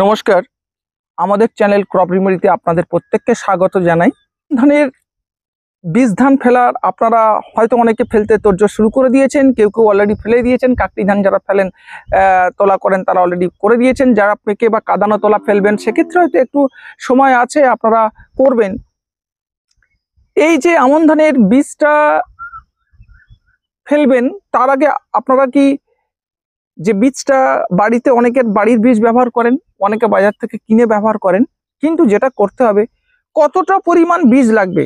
নমস্কার, আমাদের channel crop রেমেডিতে আপনাদের প্রত্যেককে স্বাগত জানাই। ধানের বীজ ধান ফেলার আপনারা হয়তো অনেকে ফেলতে তোড়জোড় শুরু করে দিয়েছেন, কেউ কেউ অলরেডি ফেলে দিয়েছেন। কাকড়ি ধান যারা ফেলেন তোলা করেন তারা অলরেডি করে দিয়েছেন। যারা পেকে বা কাদানো তোলা ফেলবেন সেক্ষেত্রে হয়তো একটু সময় আছে, আপনারা করবেন। এই যে আমন ধানের বীজটা ফেলবেন তার আগে আপনারা কি যে বীজটা বাড়িতে অনেকের বাড়ির বীজ ব্যবহার করেন, অনেকে বাজার থেকে কিনে ব্যবহার করেন, কিন্তু যেটা করতে হবে কতটা পরিমাণ বীজ লাগবে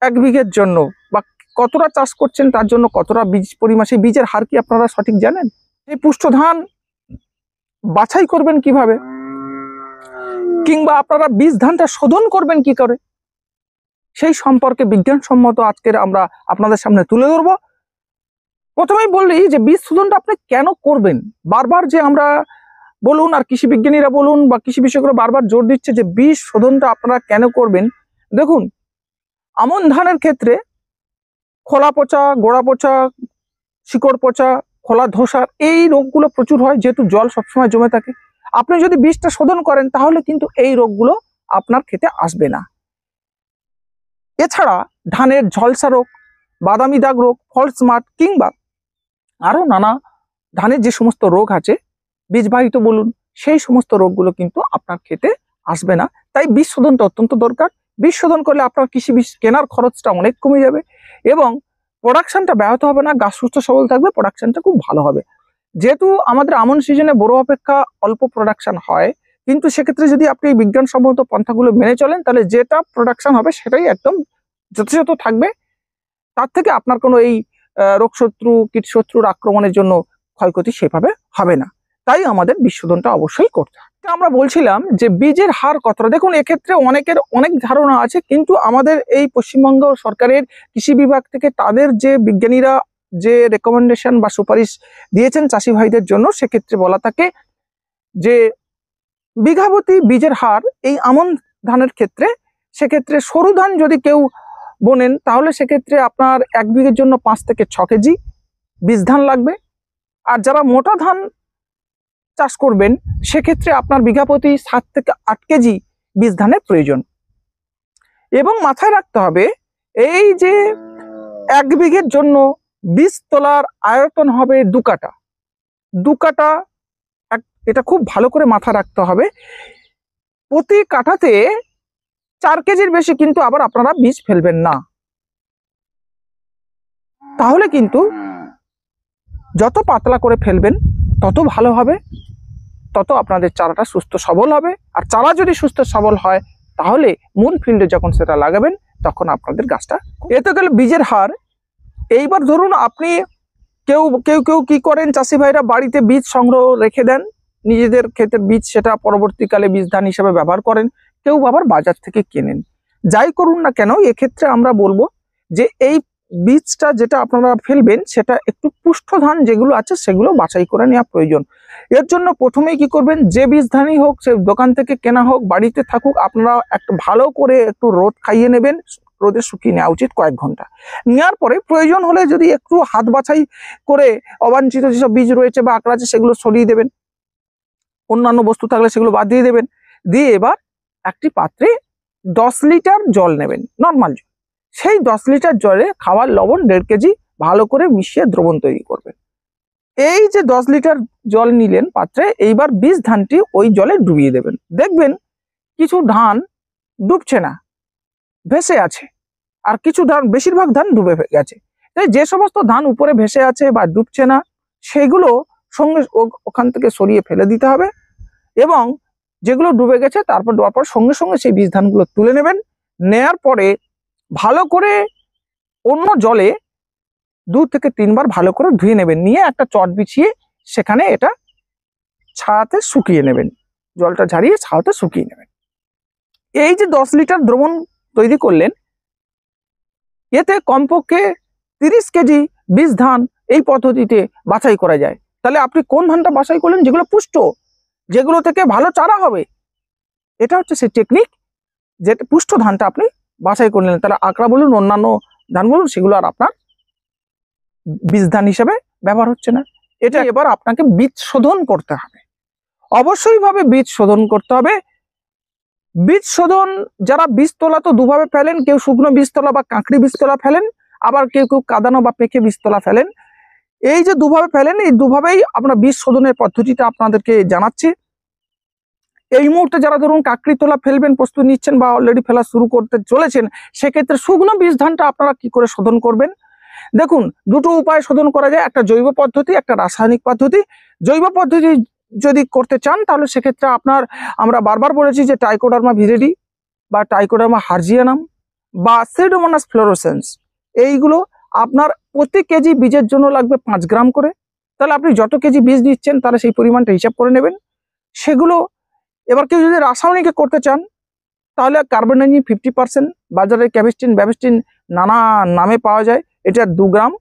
এক বিঘের জন্য বা কতটা চাষ করছেন তার জন্য কতটা বীজ পরিমাণ, সেই বীজের হার কি আপনারা সঠিক জানেন? এই পুষ্ট ধান বাছাই করবেন কিভাবে, কিংবা আপনারা বীজ ধানটা শোধন করবেন কি করে, সেই সম্পর্কে বিজ্ঞানসম্মত আজকের আমরা আপনাদের সামনে তুলে ধরবো। প্রথমেই বললি যে বীজ শোধনটা আপনি কেন করবেন। বারবার যে আমরা বলুন আর কৃষি বিজ্ঞানীরা বলুন বা কৃষি বিশেষজ্ঞরা বারবার জোর দিচ্ছে যে বীজ শোধনটা আপনারা কেন করবেন। দেখুন, আমন ধানের ক্ষেত্রে খোলা পচা, গোড়া পচা, শিকড় পচা, খোলা ধসা এই রোগগুলো প্রচুর হয়, যেহেতু জল সবসময় জমে থাকে। আপনি যদি বীজটা শোধন করেন তাহলে কিন্তু এই রোগগুলো আপনার ক্ষেতে আসবে না। এছাড়া ধানের ঝলসা রোগ, বাদামি দাগ রোগ, ফলস মাঠ কিংবা আরো নানা ধানের যে সমস্ত রোগ আছে বীজবাহিত বলুন, সেই সমস্ত রোগগুলো কিন্তু আপনার ক্ষেতে আসবে না। তাই বীজ শোধনটা অত্যন্ত দরকার। বীজ শোধন করলে আপনার কৃষি বীজ কেনার খরচটা অনেক কমে যাবে এবং প্রোডাকশনটা ব্যাহত হবে না, গাছ সুস্থ সবল থাকবে, প্রোডাকশনটা খুব ভালো হবে। যেহেতু আমাদের আমন সিজনে বড় অপেক্ষা অল্প প্রোডাকশন হয়, কিন্তু সেক্ষেত্রে যদি আপনি বিজ্ঞানসম্মত পন্থাগুলো মেনে চলেন তাহলে যেটা প্রোডাকশন হবে সেটাই একদম যথাযথ থাকবে। তার থেকে আপনার কোনো এই রোগশত্রু কীটশত্রুর আক্রমণের জন্য ক্ষয়ক্ষতি সেভাবে হবে না। তাই আমাদের বীজ শোধনটা অবশ্যই করতে হবে। আমরা বলছিলাম যে বীজের হার কতটা। দেখুন, এক্ষেত্রে অনেকের অনেক ধারণা আছে, কিন্তু আমাদের এই পশ্চিমবঙ্গ সরকারের কৃষি বিভাগ থেকে তাদের যে বিজ্ঞানীরা যে রেকমেন্ডেশন বা সুপারিশ দিয়েছেন চাষি ভাইদের জন্য, সেক্ষেত্রে বলা থাকে যে বিঘাপতি বীজের হার এই আমন ধানের ক্ষেত্রে, সেক্ষেত্রে সরু ধান যদি কেউ বোনেন তাহলে সেক্ষেত্রে আপনার এক বিঘের জন্য 5 থেকে 6 কেজি বীজ ধান লাগবে। আর যারা মোটা ধান চাষ করবেন সেক্ষেত্রে আপনার বিঘা প্রতি 7 থেকে 8 কেজি বীজ ধানের প্রয়োজন। এবং মাথায় রাখতে হবে এই যে এক বিঘের জন্য বীজ তোলার আয়তন হবে 2 কাঠা। 2 কাঠা, এটা খুব ভালো করে মাথা রাখতে হবে। প্রতি কাঠাতে 4 কেজির বেশি কিন্তু আবার আপনারা বীজ ফেলবেন না। তাহলে কিন্তু যত পাতলা করে ফেলবেন তত ভালো হবে, তত আপনাদের চারাটা সুস্থ সবল হবে। আর চারা যদি সুস্থ সবল হয় তাহলে মূল ফিল্ডে যখন সেটা লাগাবেন তখন আপনাদের গাছটা, এতে গেলে বীজের হার। এইবার ধরুন আপনি কেউ কেউ কেউ কি করেন, চাষি ভাইরা বাড়িতে বীজ সংগ্রহ রেখে দেন, নিজেদের ক্ষেতের বীজ সেটা পরবর্তীকালে বীজ ধান হিসেবে ব্যবহার করেন, কেউ আবার বাজার থেকে কেনেন। যাই করুন না কেন, এক্ষেত্রে আমরা বলবো যে এই বীজটা যেটা আপনারা ফেলবেন সেটা একটু পুষ্ট ধান যেগুলো আছে সেগুলো বাছাই করে নেওয়া প্রয়োজন। এর জন্য প্রথমেই কি করবেন, যে বীজ ধানই হোক, সে দোকান থেকে কেনা হোক বাড়িতে থাকুক, আপনারা একটু ভালো করে একটু রোদ খাইয়ে নেবেন। রোদে শুকিয়ে নেওয়া উচিত কয়েক ঘন্টা। নেওয়ার পরে প্রয়োজন হলে যদি একটু হাত বাছাই করে অবাঞ্ছিত যেসব বীজ রয়েছে বা আঁকড়া আছে সেগুলো সরিয়ে দেবেন, অন্যান্য বস্তু থাকলে সেগুলো বাদ দিয়ে দেবেন। দিয়ে এবার একটি পাত্রে 10 লিটার জল নেবেন, নর্মাল জল। সেই 10 লিটার জলে খাবার লবণ 1.5 কেজি ভালো করে মিশিয়ে দ্রবণ তৈরি করবেন। এই যে 10 লিটার জল নিলেন পাত্রে, এইবার বীজ ধানটি ওই জলে ডুবিয়ে দেবেন। দেখবেন কিছু ধান ডুবছে না, ভেসে আছে, আর কিছু ধান, বেশিরভাগ ধান ডুবে গেছে। তাই যে সমস্ত ধান উপরে ভেসে আছে বা ডুবছে না সেগুলো সঙ্গে ওখান থেকে সরিয়ে ফেলে দিতে হবে, এবং যেগুলো ডুবে গেছে তারপর দেওয়ার পর সঙ্গে সঙ্গে সেই বীজ ধানগুলো তুলে নেবেন। নেয়ার পরে ভালো করে অন্য জলে 2 থেকে 3 বার ভালো করে ধুয়ে নেবেন, নিয়ে একটা চট বিছিয়ে সেখানে এটা ছায়াতে শুকিয়ে নেবেন, জলটা ঝারিয়ে ছায়াতে শুকিয়ে নেবেন। এই যে 10 লিটার দ্রবণ তৈরি করলেন, এতে কমপক্ষে 30 কেজি বীজ ধান এই পদ্ধতিতে বাছাই করা যায়। তাহলে আপনি কোন ধানটা বাছাই করলেন, যেগুলো পুষ্ট, যেগুলো থেকে ভালো চারা হবে, এটা হচ্ছে সেই টেকনিক, যেটা পুষ্ট ধানটা আপনি বাছাই করলেন। তাহলে আঁকড়া বলুন, অন্যান্য ধান বলুন, সেগুলো আর আপনার বীজ ধান হিসেবে ব্যবহার হচ্ছে না। এটা এবার আপনাকে বীজ শোধন করতে হবে। অবশ্যই ভাবে বীজ শোধন করতে হবে। বীজ শোধন যারা বীজতলা তো দুভাবে ফেলেন, কেউ শুকনো বীজতলা বা কাঁকড়ি বীজতলা ফেলেন, আবার কেউ কেউ কাদানো বা পেকে বীজতলা ফেলেন। এই যে দুভাবে ফেলেন, এই দুভাবেই আমরা বীজ শোধনের পদ্ধতিটা আপনাদেরকে জানাচ্ছি। এই মুহূর্তে যারা ধরুন কাকড়ি তোলা ফেলবেন প্রস্তুতি নিচ্ছেন বা অলরেডি ফেলা শুরু করতে চলেছেন, সেক্ষেত্রে শুকনো বীজ ধানটা আপনারা কি করে শোধন করবেন? দেখুন, দুটো উপায় শোধন করা যায়, একটা জৈব পদ্ধতি, একটা রাসায়নিক পদ্ধতি। জৈব পদ্ধতি যদি করতে চান তাহলে সেক্ষেত্রে আমরা বারবার বলেছি যে ট্রাইকোডার্মা ভিরিডি বা ট্রাইকোডার্মা হার্জিয়ানাম বা সিউডোমোনাস ফ্লোরোসেন্স, এইগুলো আপনার প্রতি কেজি বীজের জন্য লাগবে 5 গ্রাম করে। তাহলে আপনি যত কেজি বীজ দিচ্ছেন তাহলে সেই পরিমাণটা হিসাব করে নেবেন সেগুলো। এবার কেউ যদি রাসায়নিকে করতে চান তাহলে কার্বনডাজিম 50%, বাজারে ক্যাভিস্টিন ব্যাভিস্টিন নানা নামে পাওয়া যায়, এটা 2 গ্রাম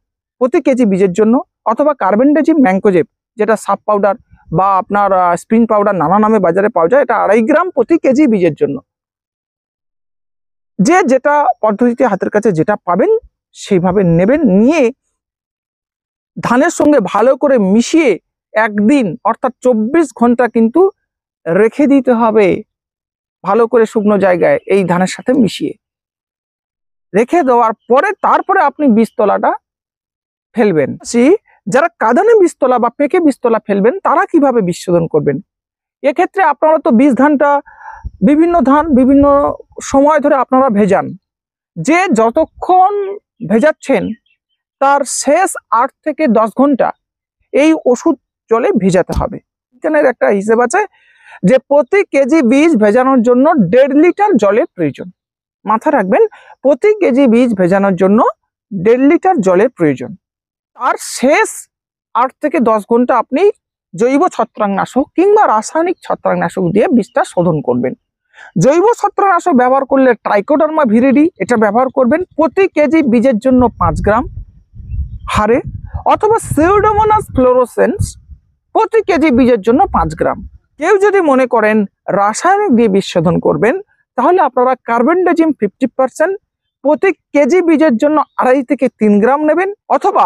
প্রতি কেজি বীজের জন্য, অথবা কার্বনডাজিম ম্যাঙ্কোজেব যেটা সাব পাউডার বা আপনার স্প্রিং পাউডার নানা নামে বাজারে পাওয়া যায়, এটা 2.5 গ্রাম প্রতি কেজি বীজের জন্য। যে যেটা পদ্ধতিতে হাতের কাছে যেটা পাবেন সেইভাবে নেবেন, নিয়ে ধানের সঙ্গে ভালো করে মিশিয়ে একদিন অর্থাৎ 24 ঘন্টা কিন্তু রেখে দিতে হবে ভালো করে শুকনো জায়গায়, এই ধানের সাথে মিশিয়ে রেখে দেওয়ার পরে তারপরে আপনি বীজতলাটা ফেলবেন। যারা কাঁদানে বীজতলা বা পেকে বীজতলা ফেলবেন তারা কিভাবে বীজ শোধন করবেন? এক্ষেত্রে আপনারা তো বীজ ধানটা বিভিন্ন ধান বিভিন্ন সময় ধরে আপনারা ভেজান, যে যতক্ষণ ভেজাচ্ছেন তার শেষ 8 থেকে 10 ঘন্টা এই ওষুধ জলে ভেজাতে হবে। এখানের একটা হিসেব আছে যে প্রতি কেজি বীজ ভেজানোর জন্য 1.5 লিটার জলের প্রয়োজন। মাথা রাখবেন, প্রতি কেজি বীজ ভেজানোর জন্য 1.5 লিটার জলের প্রয়োজন। আর শেষ 8 থেকে 10 ঘন্টা আপনি জৈব ছত্রাকনাশক কিংবা রাসায়নিক ছত্রাকনাশক দিয়ে বীজটা শোধন করবেন। জৈব ছত্রাকনাশক ব্যবহার করলে ট্রাইকোডার্মা ভিরিডি এটা ব্যবহার করবেন প্রতি কেজি বীজের জন্য 5 গ্রাম হারে, অথবা সিউডোমোনাস ফ্লোরোসেন্স প্রতি কেজি বীজের জন্য 5 গ্রাম। কেউ যদি মনে করেন রাসায়নিক দিয়ে বীজ শোধন করবেন তাহলে আপনারা কার্বনডাজিম 50% প্রতি কেজি বীজের জন্য 2.5 থেকে 3 গ্রাম নেবেন, অথবা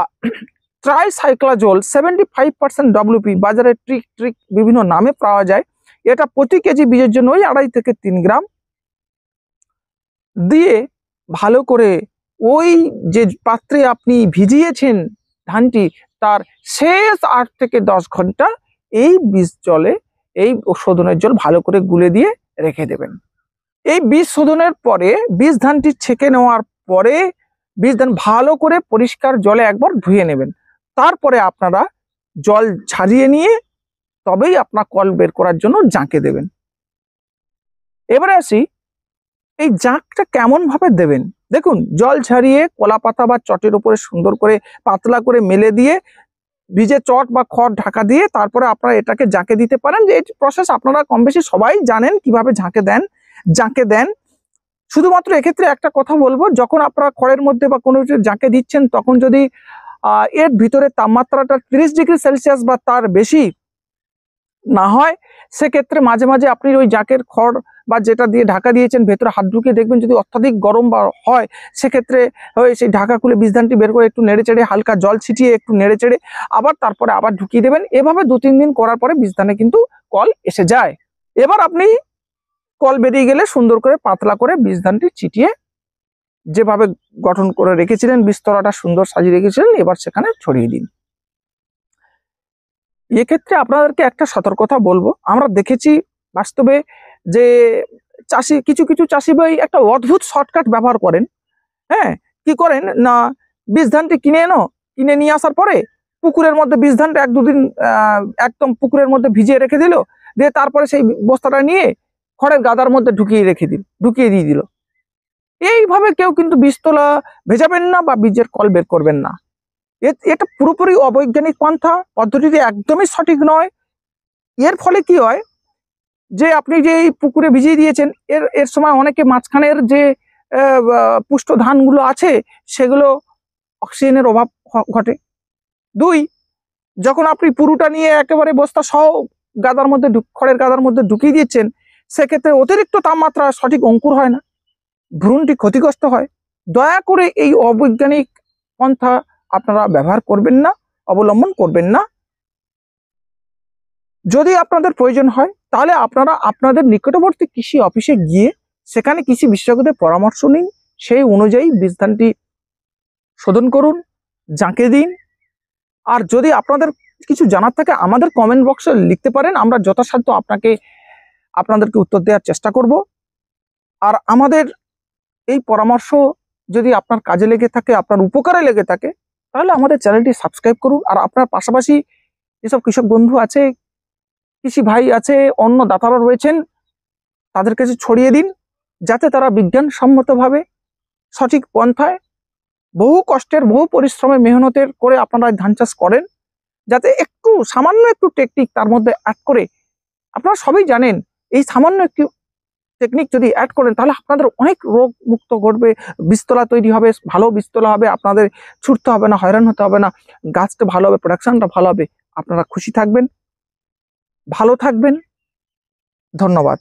ট্রাইসাইক্লাজোল 75% WP বাজারে ট্রিক বিভিন্ন নামে পাওয়া যায়, এটা প্রতি কেজি বীজের জন্য ওই 2.5 থেকে 3 গ্রাম দিয়ে ভালো করে ওই যে পাত্রে আপনি ভিজিয়েছেন ধানটি তার শেষ 8 থেকে 10 ঘন্টা এই বীজ জলে এই শোধনের জল ভালো করে গুলে দিয়ে রেখে দেবেন। এই বীজ শোধনের পরে বীজ ধানটি ছেঁকে নেওয়ার পরে বীজ ধান ভালো করে পরিষ্কার জলে একবার ধুয়ে নেবেন। তারপরে আপনারা জল ছাড়িয়ে নিয়ে তবেই আপনার কল বের করার জন্য জাঁকে দেবেন। এবারে আসি এই জাঁকটা কেমন ভাবে দেবেন। দেখুন, জল ছাড়িয়ে কলা পাতা বা চটের উপরে সুন্দর করে পাতলা করে মেলে দিয়ে বীজে চট বা খড় ঢাকা দিয়ে তারপরে আপনারা এটাকে জাঁকে দিতে পারেন। যে এই প্রসেস আপনারা কম বেশি সবাই জানেন কিভাবে জাঁকে দেন। শুধুমাত্র এক্ষেত্রে একটা কথা বলবো, যখন আপনারা খড়ের মধ্যে বা কোনো কিছু জাঁকে দিচ্ছেন তখন যদি এর ভিতরে তাপমাত্রাটা 30 ডিগ্রি সেলসিয়াস বা তার বেশি না হয়, সেক্ষেত্রে মাঝে মাঝে আপনি ওই জাঁকের খড় বা যেটা দিয়ে ঢাকা দিয়েছেন ভেতরে হাত ঢুকিয়ে দেখবেন, যদি অত্যাধিক গরম বা হয় সেক্ষেত্রে সেই ঢাকা খুলে বীজ ধানটি বের করে একটু নেড়ে চেড়ে হালকা জল ছিটিয়ে একটু নেড়ে চেড়ে তারপরে আবার ঢুকিয়ে দেবেন। এভাবে 2-3 দিন করার পরে বীজ ধানে কিন্তু কল এসে যায়। এবার আপনি কল বেরিয়ে গেলে সুন্দর করে পাতলা করে বীজ ধানটি ছিটিয়ে যেভাবে গঠন করে রেখেছিলেন, বীজতলাটা সুন্দর সাজিয়ে রেখেছিলেন, এবার সেখানে ছড়িয়ে দিন। এক্ষেত্রে আপনাদেরকে একটা সতর্কতা বলবো, আমরা দেখেছি বাস্তবে যে কিছু চাষি ভাই একটা অদ্ভুত শর্টকাট ব্যবহার করেন। হ্যাঁ, কি করেন না, বীজ ধানটি কিনে নিয়ে আসার পরে পুকুরের মধ্যে বীজ ধানটা 1-2 দিন একদম পুকুরের মধ্যে ভিজিয়ে রেখে দিল, দিয়ে তারপরে সেই বস্তাটা নিয়ে খড়ের গাদার মধ্যে ঢুকিয়ে দিয়ে দিল। এইভাবে কেউ কিন্তু বীজতলা ভেজাবেন না বা বীজের কল বের করবেন না। এটা পুরোপুরি অবৈজ্ঞানিক পন্থা, পদ্ধতিটি একদমই সঠিক নয়। এর ফলে কি হয় যে আপনি যে এই পুকুরে ভিজিয়ে দিয়েছেন এর সময় অনেকে মাঝখানের যে পুষ্ট ধানগুলো আছে সেগুলো অক্সিজেনের অভাব ঘটে। 2, যখন আপনি পুরোটা নিয়ে একেবারে বস্তা সহ খড়ের গাদার মধ্যে ঢুকিয়ে দিয়েছেন, সেক্ষেত্রে অতিরিক্ত তাপমাত্রা সঠিক অঙ্কুর হয় না, ভ্রূণটি ক্ষতিগ্রস্ত হয়। দয়া করে এই অবৈজ্ঞানিক পন্থা আপনারা ব্যবহার করবেন না, অবলম্বন করবেন না। যদি আপনাদের প্রয়োজন হয় তাহলে আপনারা আপনাদের নিকটবর্তী কৃষি অফিসে গিয়ে সেখানে কৃষি বিশেষজ্ঞদের পরামর্শ নিন, সেই অনুযায়ী বীজদানটি শোধন করুন, জাঁকে দিন। আর যদি আপনাদের কিছু জানার থাকে আমাদের কমেন্ট বক্সে লিখতে পারেন, আমরা যথাসাধ্য আপনাদেরকে উত্তর দেওয়ার চেষ্টা করব। আর আমাদের এই পরামর্শ যদি আপনার কাজে লেগে থাকে, আপনার উপকারে লেগে থাকে, তাহলে আমাদের চ্যানেলটি সাবস্ক্রাইব করুন। আর আপনার পাশাপাশি যেসব কৃষক বন্ধু আছে, কৃষি ভাই আছে, অন্য দাতারা রয়েছেন, তাদের কাছে ছড়িয়ে দিন, যাতে তারা বিজ্ঞানসম্মতভাবে সঠিক পন্থায় বহু কষ্টের, বহু পরিশ্রমের, মেহনতের করে আপনারা ধান চাষ করেন, যাতে একটু সামান্য একটু টেকনিক তার মধ্যে অ্যাড করে, আপনারা সবাই জানেন এই সামান্য একটু টেকনিক যদি অ্যাড করেন তাহলে আপনাদের অনেক রোগ মুক্ত ঘটবে, বীজতলা তৈরি হবে, ভালো বীজতলা হবে, আপনাদের ছুটতে হবে না, হয়রান হতে হবে না, গাছটা ভালো হবে, প্রোডাকশনটা ভালো হবে, আপনারা খুশি থাকবেন, ভালো থাকবেন। ধন্যবাদ।